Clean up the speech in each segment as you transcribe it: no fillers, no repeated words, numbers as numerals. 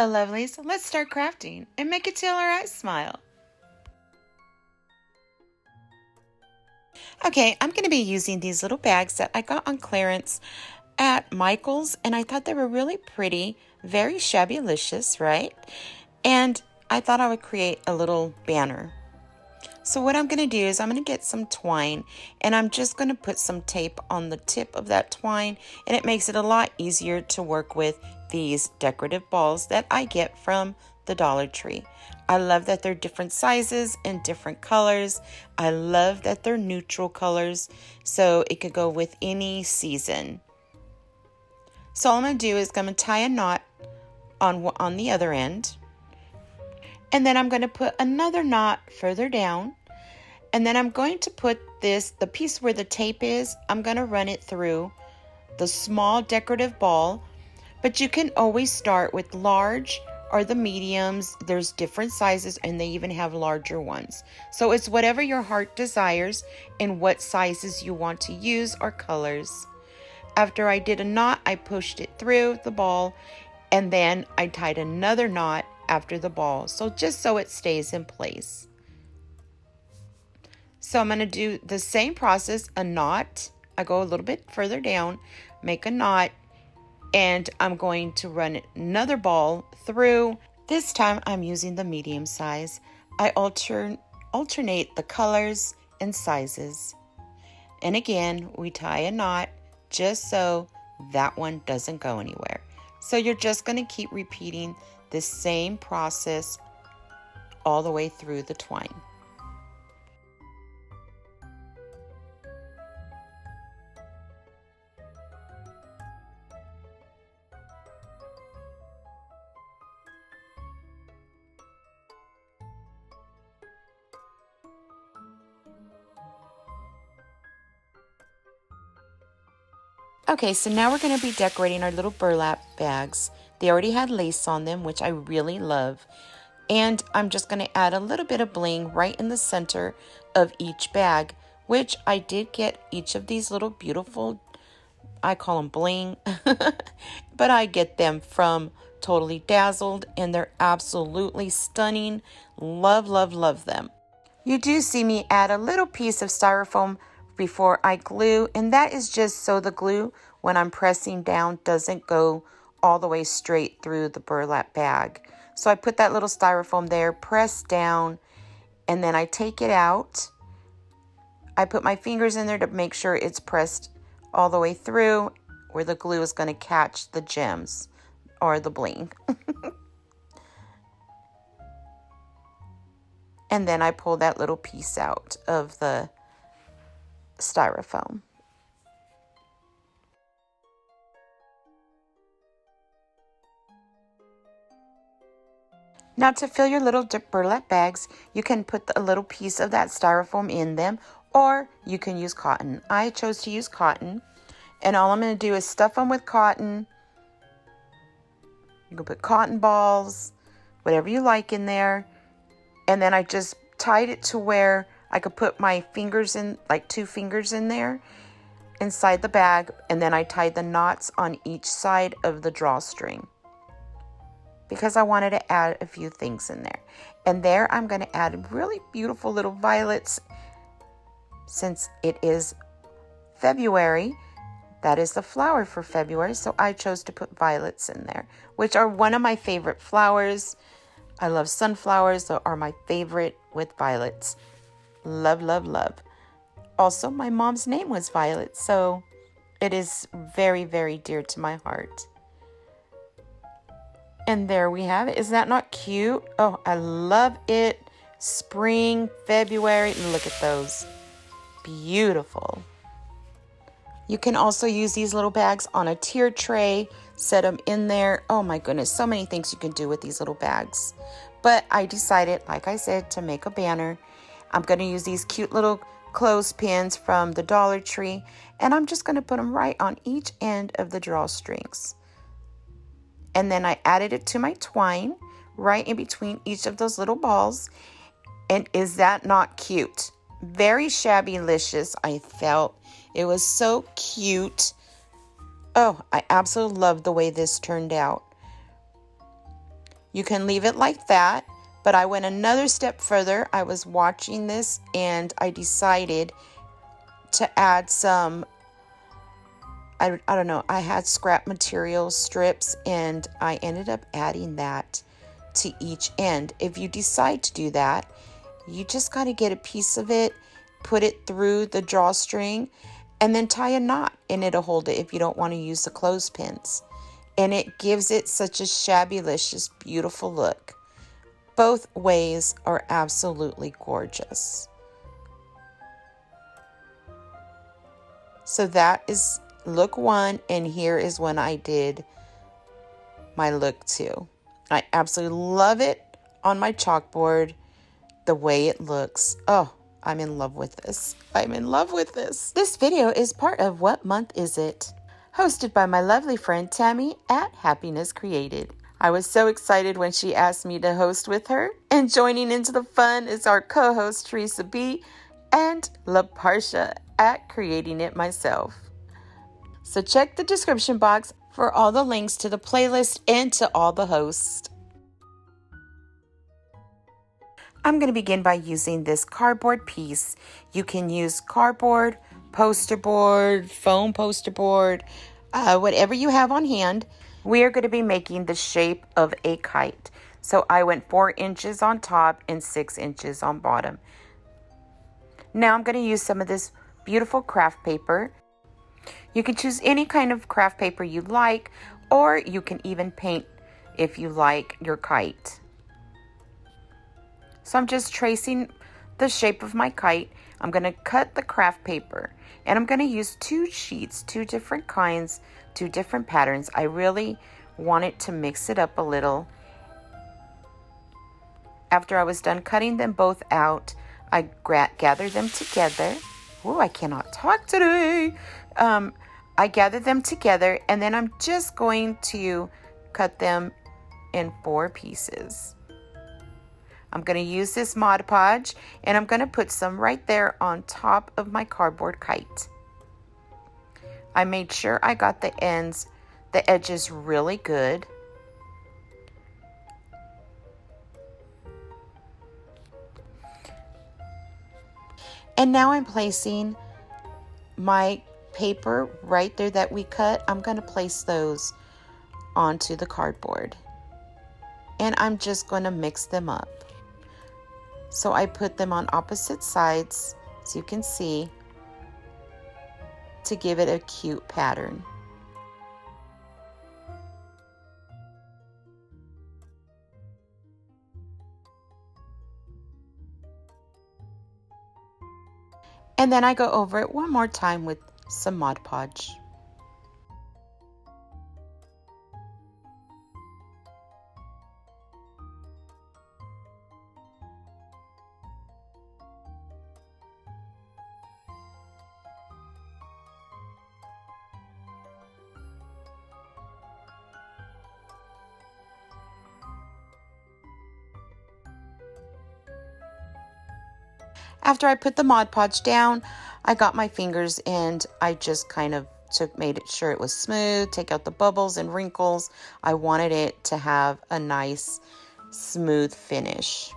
Hello, lovelies. Let's start crafting and make it till our eyes smile. Okay, I'm going to be using these little bags that I got on clearance at Michael's, and I thought they were really pretty, very shabby-licious, right? And I thought I would create a little banner. So what I'm going to do is I'm going to get some twine, and I'm just going to put some tape on the tip of that twine, and it makes it a lot easier to work with these decorative balls that I get from the Dollar Tree. I love that they're different sizes and different colors. I love that they're neutral colors, so it could go with any season. So all I'm going to do is I'm going to tie a knot on the other end. And then I'm going to put another knot further down. And then I'm going to put the piece where the tape is, I'm going to run it through the small decorative ball. But you can always start with large or the mediums. There's different sizes, and they even have larger ones. So it's whatever your heart desires and what sizes you want to use or colors. After I did a knot, I pushed it through the ball, and then I tied another knot after the ball, so just so it stays in place. So I'm going to do the same process, a knot. I go a little bit further down, make a knot, and I'm going to run another ball through. This time I'm using the medium size. I alternate the colors and sizes. And again, we tie a knot just so that one doesn't go anywhere. So you're just going to keep repeating the same process all the way through the twine. Okay, so now we're going to be decorating our little burlap bags. They already had lace on them, which I really love. And I'm just going to add a little bit of bling right in the center of each bag, which I did get each of these little beautiful, I call them bling, but I get them from Totally Dazzled, and they're absolutely stunning. Love, love, love them. You do see me add a little piece of styrofoam before I glue, and that is just so the glue, when I'm pressing down, doesn't go all the way straight through the burlap bag. So I put that little styrofoam there, press down, and then I take it out. I put my fingers in there to make sure it's pressed all the way through where the glue is going to catch the gems or the bling. And then I pull that little piece out of the styrofoam. Now to fill your little burlap bags, you can put a little piece of that styrofoam in them, or you can use cotton. I chose to use cotton, and all I'm going to do is stuff them with cotton. You can put cotton balls, whatever you like in there, and then I just tied it to where I could put my fingers in, like 2 fingers in there inside the bag, and then I tied the knots on each side of the drawstring because I wanted to add a few things in there. And there I'm going to add really beautiful little violets. Since it is February, that is the flower for February, so I chose to put violets in there, which are one of my favorite flowers. I love sunflowers, they are my favorite with violets. Love, love, love. Also, my mom's name was Violet, so it is very, very dear to my heart. And there we have it. Is that not cute? Oh, I love it. Spring, February. Look at those. Beautiful. You can also use these little bags on a tier tray. Set them in there. Oh my goodness, so many things you can do with these little bags. But I decided, like I said, to make a banner. I'm going to use these cute little clothespins from the Dollar Tree, and I'm just going to put them right on each end of the drawstrings. And then I added it to my twine right in between each of those little balls. And is that not cute? Very shabby-licious, I felt. It was so cute. Oh, I absolutely love the way this turned out. You can leave it like that, but I went another step further. I was watching this and I decided to add some, I don't know, I had scrap material strips and I ended up adding that to each end. If you decide to do that, you just got to get a piece of it, put it through the drawstring, and then tie a knot and it'll hold it if you don't want to use the clothespins. And it gives it such a shabby-licious, beautiful look. Both ways are absolutely gorgeous. So that is look 1, and here is when I did my look 2. I absolutely love it on my chalkboard, the way it looks. Oh, I'm in love with this. I'm in love with this. This video is part of What Month Is It? Hosted by my lovely friend Tammy at Happiness Created. I was so excited when she asked me to host with her, and joining into the fun is our co-host Teresa B and La Parsha at Creating It Myself. So check the description box for all the links to the playlist and to all the hosts. I'm going to begin by using this cardboard piece. You can use cardboard, poster board, foam poster board, whatever you have on hand. We are going to be making the shape of a kite. So I went 4 inches on top and 6 inches on bottom. Now I'm going to use some of this beautiful craft paper. You can choose any kind of craft paper you like, or you can even paint if you like your kite. So I'm just tracing the shape of my kite. I'm going to cut the craft paper, and I'm going to use 2 sheets, 2 different kinds, 2 different patterns. I really wanted to mix it up a little. After I was done cutting them both out, I gathered them together. Oh, I cannot talk today. I gathered them together, and then I'm just going to cut them in 4 pieces. I'm going to use this Mod Podge, and I'm going to put some right there on top of my cardboard kite. I made sure I got the edges really good. And now I'm placing my paper right there that we cut. I'm going to place those onto the cardboard. And I'm just going to mix them up. So I put them on opposite sides, as you can see, to give it a cute pattern. And then I go over it one more time with some Mod Podge. After I put the Mod Podge down, I got my fingers and I just kind of made sure it was smooth, take out the bubbles and wrinkles. I wanted it to have a nice, smooth finish.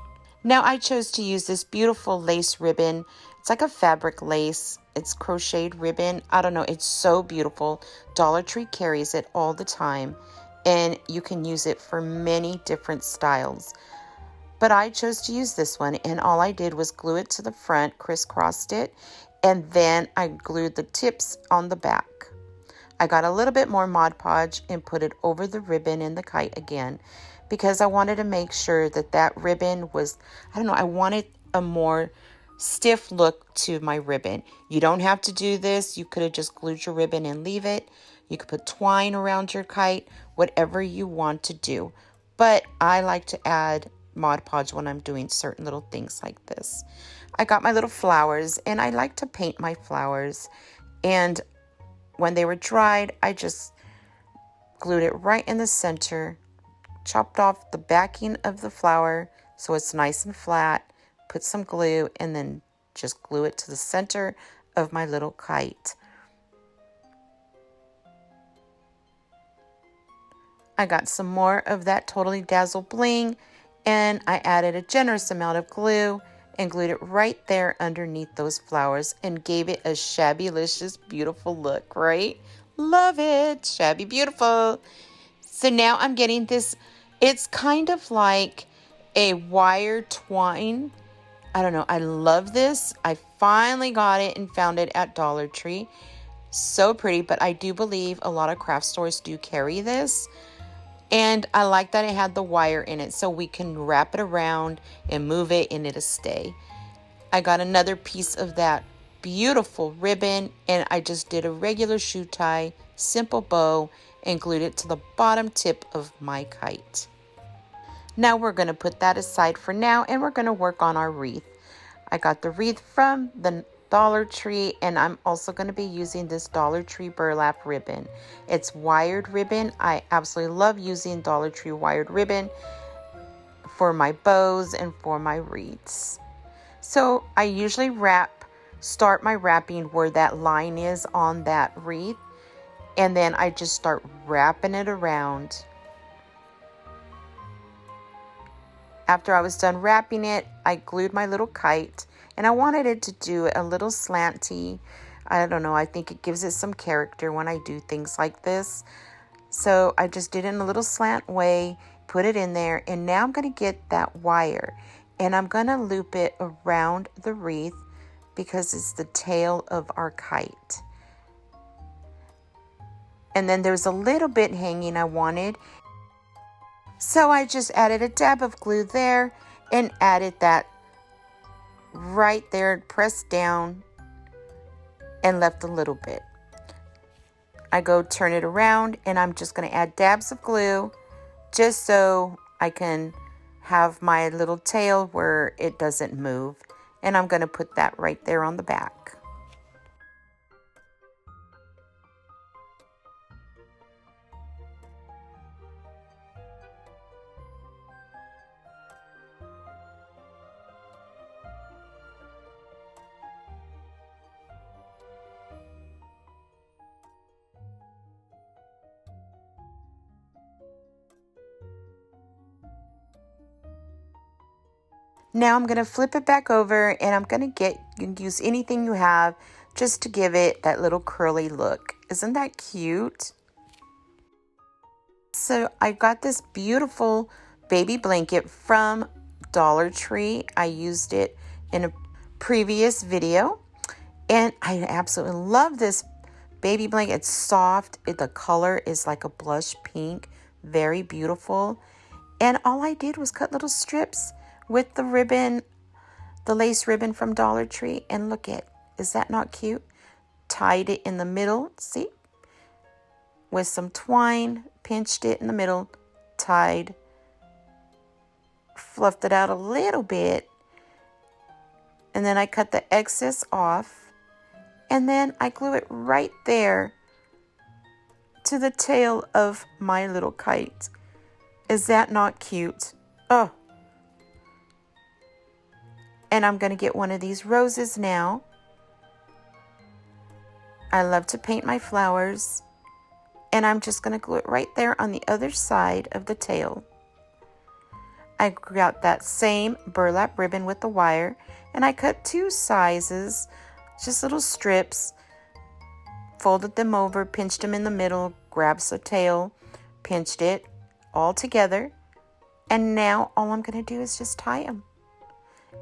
Now I chose to use this beautiful lace ribbon. It's like a fabric lace. It's crocheted ribbon. I don't know, it's so beautiful. Dollar Tree carries it all the time, and you can use it for many different styles. But I chose to use this one, and all I did was glue it to the front, crisscrossed it, and then I glued the tips on the back. I got a little bit more Mod Podge and put it over the ribbon and the kite again, because I wanted to make sure that that ribbon was, I don't know, I wanted a more stiff look to my ribbon. You don't have to do this. You could have just glued your ribbon and leave it. You could put twine around your kite, whatever you want to do. But I like to add Mod Podge when I'm doing certain little things like this. I got my little flowers, and I like to paint my flowers, and when they were dried, I just glued it right in the center, chopped off the backing of the flower so it's nice and flat, put some glue, and then just glue it to the center of my little kite. I got some more of that Totally Dazzled Bling, and I added a generous amount of glue and glued it right there underneath those flowers and gave it a shabby-licious, beautiful look, right? Love it. Shabby beautiful. So now I'm getting this. It's kind of like a wire twine. I don't know. I love this. I finally got it and found it at Dollar Tree. So pretty, but I do believe a lot of craft stores do carry this. And I like that it had the wire in it so we can wrap it around and move it and it'll stay. I got another piece of that beautiful ribbon and I just did a regular shoe tie, simple bow, and glued it to the bottom tip of my kite. Now we're going to put that aside for now and we're going to work on our wreath. I got the wreath from the Dollar Tree, and I'm also going to be using this Dollar Tree burlap ribbon. It's wired ribbon. I absolutely love using Dollar Tree wired ribbon for my bows and for my wreaths. So I usually start my wrapping where that line is on that wreath, and then I just start wrapping it around. After I was done wrapping it, I glued my little kite, and I wanted it to do a little slanty. I don't know, I think it gives it some character when I do things like this. So I just did it in a little slant way, put it in there, and now I'm going to get that wire, and I'm going to loop it around the wreath because it's the tail of our kite. And then there's a little bit hanging I wanted. So I just added a dab of glue there and added that right there, pressed down and left a little bit. I go turn it around and I'm just going to add dabs of glue just so I can have my little tail where it doesn't move. And I'm going to put that right there on the back. Now I'm going to flip it back over and I'm going to use anything you have just to give it that little curly look. Isn't that cute? So I got this beautiful baby blanket from Dollar Tree. I used it in a previous video and I absolutely love this baby blanket. It's soft. The color is like a blush pink. Very beautiful. And all I did was cut little strips with the ribbon, the lace ribbon from Dollar Tree, and look at, is that not cute? Tied it in the middle, see? With some twine, pinched it in the middle, tied, fluffed it out a little bit, and then I cut the excess off, and then I glue it right there to the tail of my little kite. Is that not cute? Oh. And I'm going to get one of these roses now. I love to paint my flowers. And I'm just going to glue it right there on the other side of the tail. I got that same burlap ribbon with the wire. And I cut 2 sizes, just little strips. Folded them over, pinched them in the middle, grabbed the tail, pinched it all together. And now all I'm going to do is just tie them.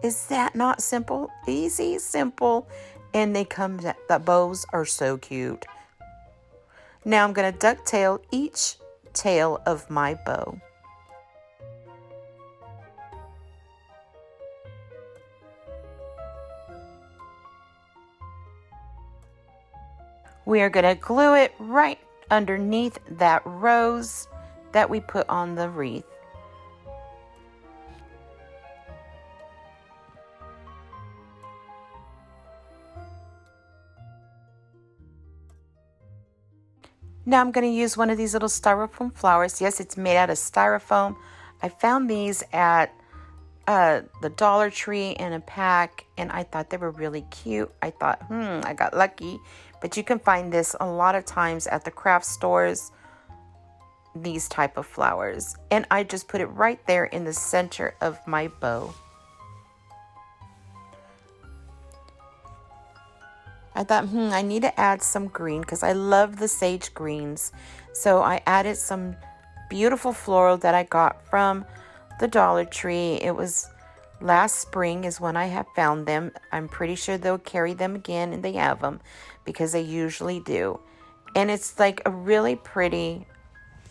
Is that not simple? Easy, simple, and the bows are so cute. Now I'm going to ducktail each tail of my bow. We are going to glue it right underneath that rose that we put on the wreath. Now I'm going to use one of these little styrofoam flowers. Yes, it's made out of styrofoam. I found these at the Dollar Tree in a pack, and I thought they were really cute. I thought, I got lucky. But you can find this a lot of times at the craft stores. these type of flowers, and I just put it right there in the center of my bow. I thought, I need to add some green because I love the sage greens. So I added some beautiful floral that I got from the Dollar Tree. It was last spring is when I have found them. I'm pretty sure they'll carry them again, and they have them because they usually do. And it's like a really pretty,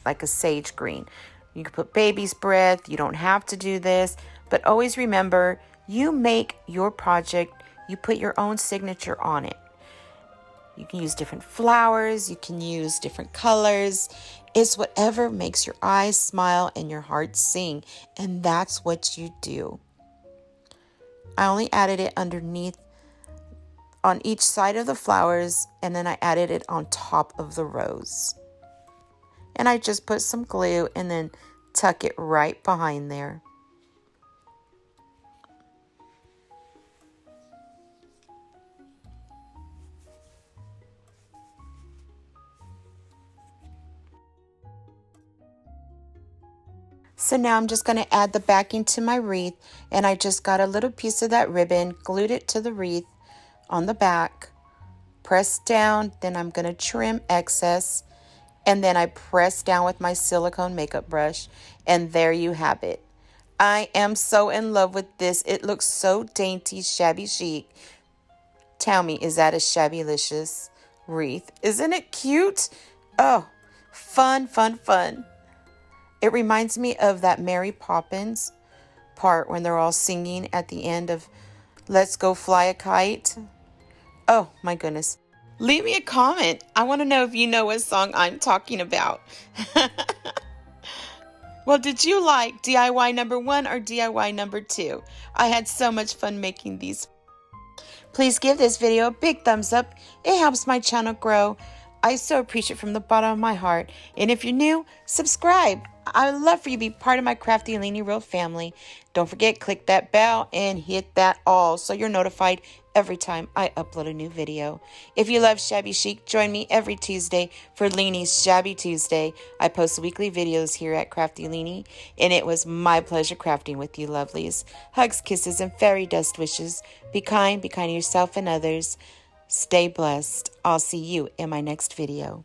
like a sage green. You can put baby's breath. You don't have to do this, but always remember, you make your project, you put your own signature on it. You can use different flowers, you can use different colors. It's whatever makes your eyes smile and your heart sing, and that's what you do. I only added it underneath on each side of the flowers, and then I added it on top of the rose. And I just put some glue and then tuck it right behind there. So now I'm just going to add the backing to my wreath, and I just got a little piece of that ribbon, glued it to the wreath on the back, pressed down, then I'm going to trim excess, and then I press down with my silicone makeup brush, and there you have it. I am so in love with this. It looks so dainty, shabby chic. Tell me, is that a shabby-licious wreath? Isn't it cute? Oh, fun, fun, fun. It reminds me of that Mary Poppins part when they're all singing at the end of Let's Go Fly a Kite. Oh, my goodness. Leave me a comment. I want to know if you know what song I'm talking about. Well, did you like DIY number 1 or DIY number 2? I had so much fun making these. Please give this video a big thumbs up. It helps my channel grow. I so appreciate it from the bottom of my heart. And if you're new, subscribe. I would love for you to be part of my Krafty Leanie Real family. Don't forget, click that bell and hit that all so you're notified every time I upload a new video. If you love Shabby Chic, join me every Tuesday for Leanie's Shabby Tuesday. I post weekly videos here at Krafty Leanie, and it was my pleasure crafting with you lovelies. Hugs, kisses, and fairy dust wishes. Be kind to yourself and others. Stay blessed. I'll see you in my next video.